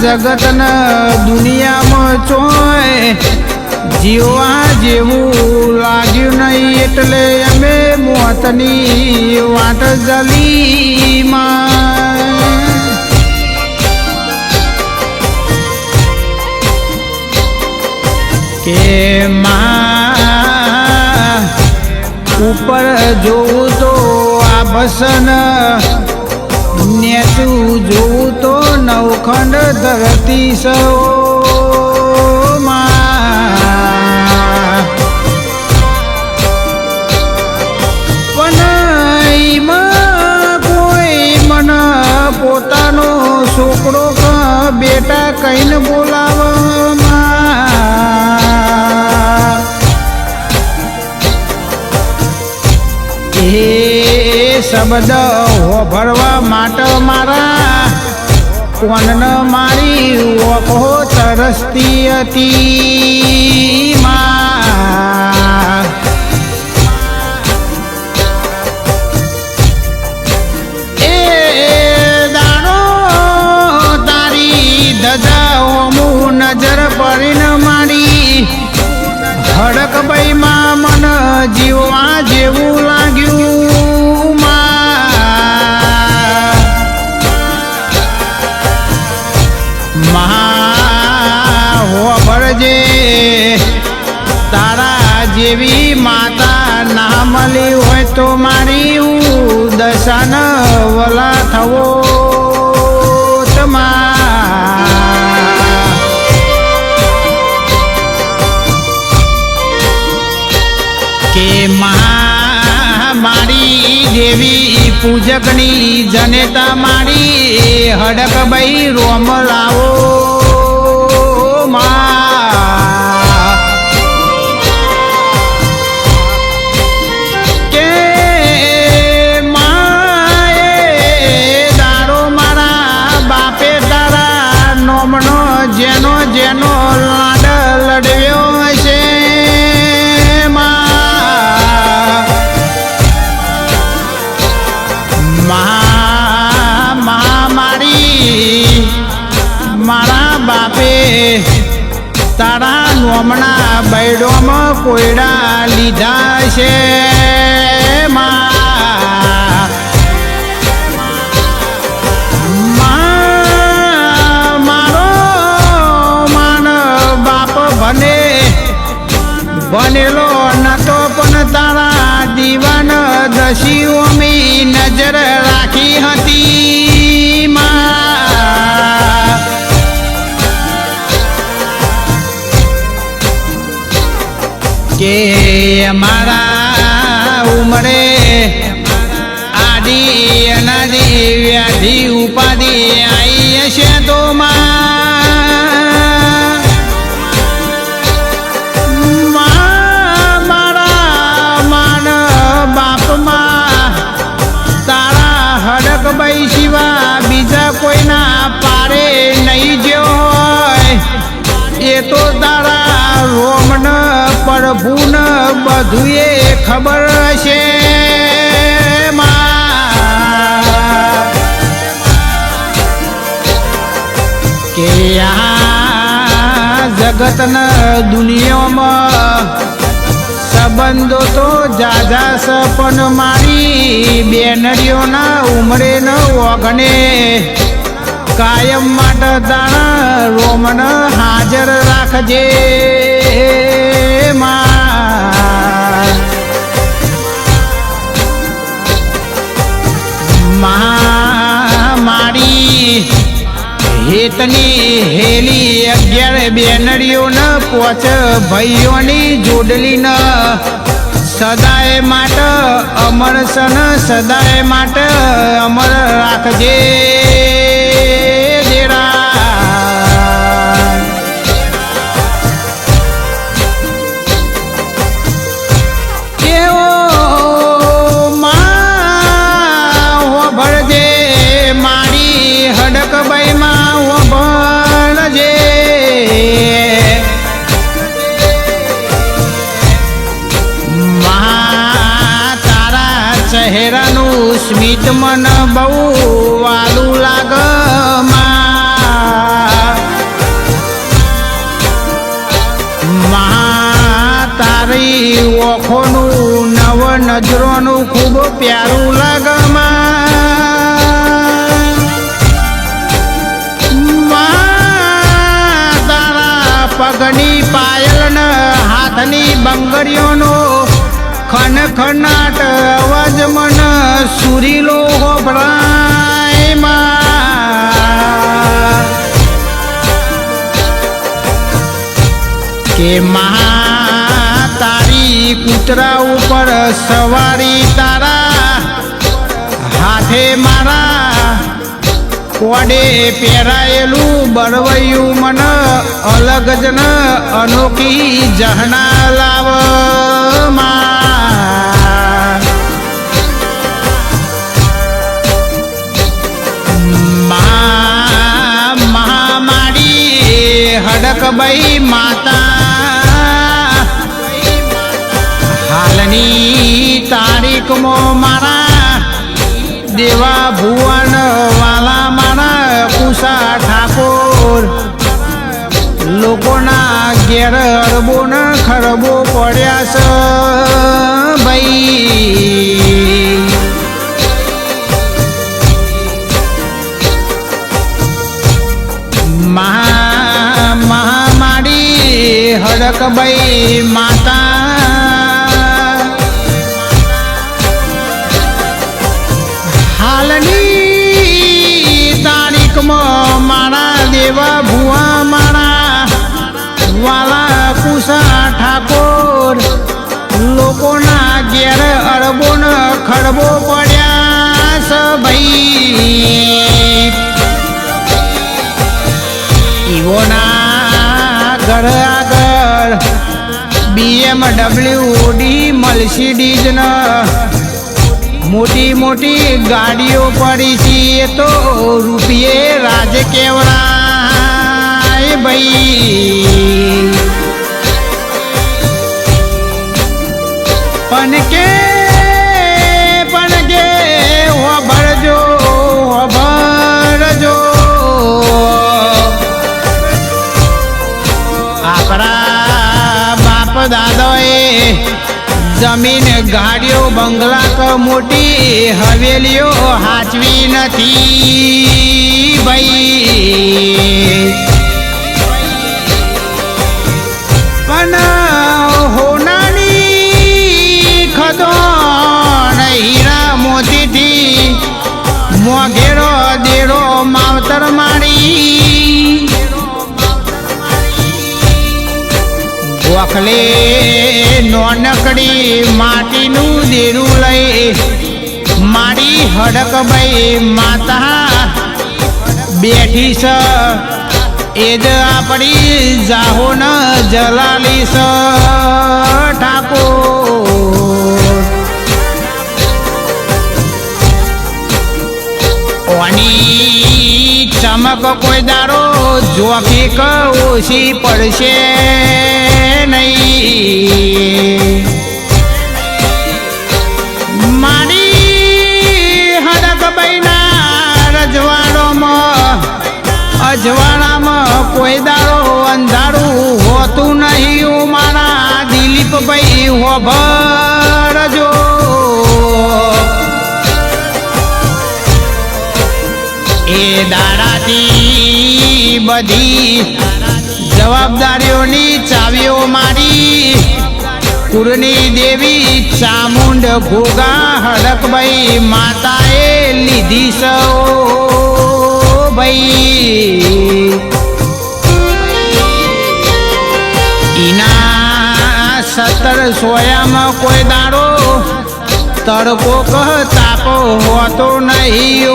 જગતના દુનિયામાં ચોય જીવવા જેવું લાગ્યું નહીં, એટલે અમે મોતની વાટ જલીમાં કે માં ઉપર જોવું તો આ બસન, નેચું જોવું તો નવખંડ ધરતી સૌ પોતાનો છોકરો બેટા કહીને બોલાવવામાં એ શબ્દ હોભળવા માટે મારા કોનને મારી ઓખો તરસતી હતી માં નજર પડીને મારી હડક બઈમાં મન જીવવા જેવું લાગ્યું મહા હોભળજે તારા જેવી માતા ના મળી હોય તો મારી દશાન વલા થવો કે મારી દેવી પૂજકની જનેતા મારી હડક બઈ રોમ લાવો કે દારો મારા બાપે તારા નોમનો જેનો જેનો લાડ લડવ્યો છે મારા બાપે તારા નોમના બૈડોમાં કોયડા લીધા છે મારો માન બાપ બનેલો નતો પણ તારા દીવાન દશીઓમી નજર રાખી હતી કે અમારા ઉમરે આડી અનાદી વ્યાધિ ઉપાધિ આવી હશે તો મારા માન બાપમાં તારા હડક બઈ સિવા બીજા કોઈના પારે નહીં જો હોય એ તો તારા રોમન પ્રભુન બધુંએ ખબર છે કે આ જગતના દુનિયામાં સંબંધો તો જાજા છે પણ મારી બેનડીઓના ઉમરે ન ઓગણે કાયમ માટે તારા રોમન હાજર રાખજે મારી હેતની હેલી 11 બેનડીઓ ન પોચ ભાઈઓની જોડલી ન સદાય માટે અમર સન સદાય માટે અમર રાખજે ચહેરાનું સ્મિત મન બહુ વાલું લાગ માં નજરોનું ખૂબ પ્યારું લાગમાં તારા પગની પાયલ ને હાથની બંગડીઓનો ખનખનાટ અવાજ મન સુરીલો હોભળાય કે તારી કૂતરા ઉપર સવારી તારા હાથે મારા કોડે પહેરાયેલું બરવૈયું મન અલગ જ ન અનોખી જહના લાવ હડકબાઈ માતા હાલની તારીખમાં મારા દેવા ભુવન વાલા મારા કુસા ઠાકોર લોકોના ઘેર અરબો ન ખરબો પડ્યા છે ભાઈ હડકબાઈ માતા હાલની તારીખમાં મારા દેવા ભુવા મારા વાલા કુસા ઠાકોર લોકોના ઘેર અરબો ન ખરબો પડ્યા છે ભાઈ ઈવોના ઘર આગળ BMW ઓડી મર્સિડીઝ ન મોટી મોટી ગાડીઓ પડી છે એ તો રૂપિયે રાજ કેવડાય ભાઈ પણ કે ભરજો ભરજો આપણા બાપ દાદાએ જમીન ગાડીઓ બંગલા ક મોટી હવેલીઓ હાચવી નથી ભાઈ પણ હોનાની ખદોણ હીરા મોતીથી મોઘેરો દેરો માવતર મારી ગોખલે નોનકડી માટીનું દેરું લઈ મારી હડકબાઈ માતા બેઠી છે એ જ આપણી જાહો ન જલાલી છે ઠાકોર ઓની ચમક કોઈ દારો જોખી ક ઓછી પડશે નહીં મારી હડકબાઈના રજવાડોમાં અજવાળામાં કોઈ દારો અંધારું હોતું નહીં મારા દિલીપભાઈ હોભરજો એ દાડાથી બધી જવાબદારીઓની ચાવીઓ મારી કુરની દેવી ચામુંડ ઘોગા હડકબાઈ માતાએ લીધી સો ભાઈ ઈના 17 સોયામાં કોઈ દાડો તડકો કહ તાપો હોતો નહીં ઓ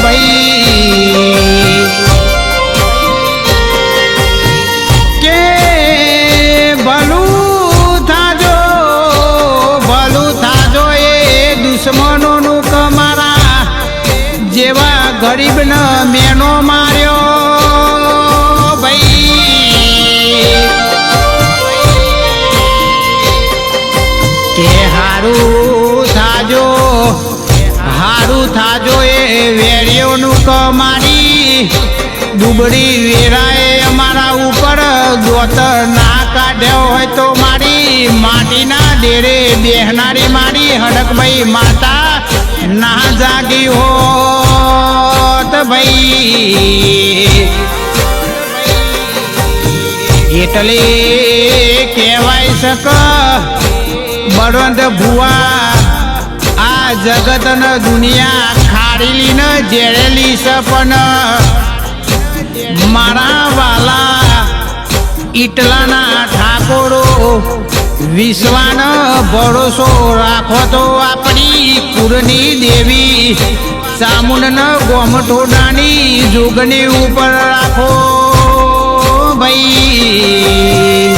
ભાઈ કે ભલું થાજો એ દુશ્મનોનું કમારા જેવા ગરીબને મેનો માર્યો ભાઈ કે હારું થાજો એ વેરીઓનું કમારી દુબળી વેરાએ અમારા ઉપર દોત ના કાઢ્યો હોય તો મારી માટીના ડેરે બેહના હડકભાઈ માતા ના જાગી હોત ભાઈ એટલે કહેવાય શક બળવંત ભુવા આ જગત ન દુનિયા ખારેલી ન જેરેલી સપન મારા વાલા ઈટલાના ઠાકોરો વિશ્વાન ભરોસો રાખો તો આપણી કુરની દેવી ચામુંડ ગોમઠોડાની જોગની ઉપર રાખો ભાઈ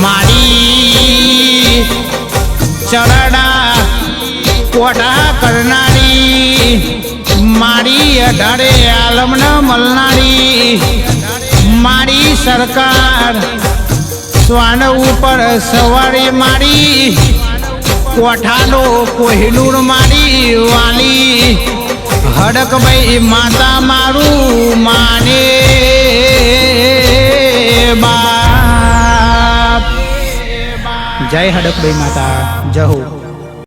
મારી ચરડા કોઠા કરનારી મારી અઢારે આલમન મળનારી મારી સરકાર શ્વાન ઉપર સવારી મારી કોઠાનો કોહિનૂર મારી વાલી હડકભાઈ માતા મારું માને બાપ જય હડકભાઈ માતા જહુ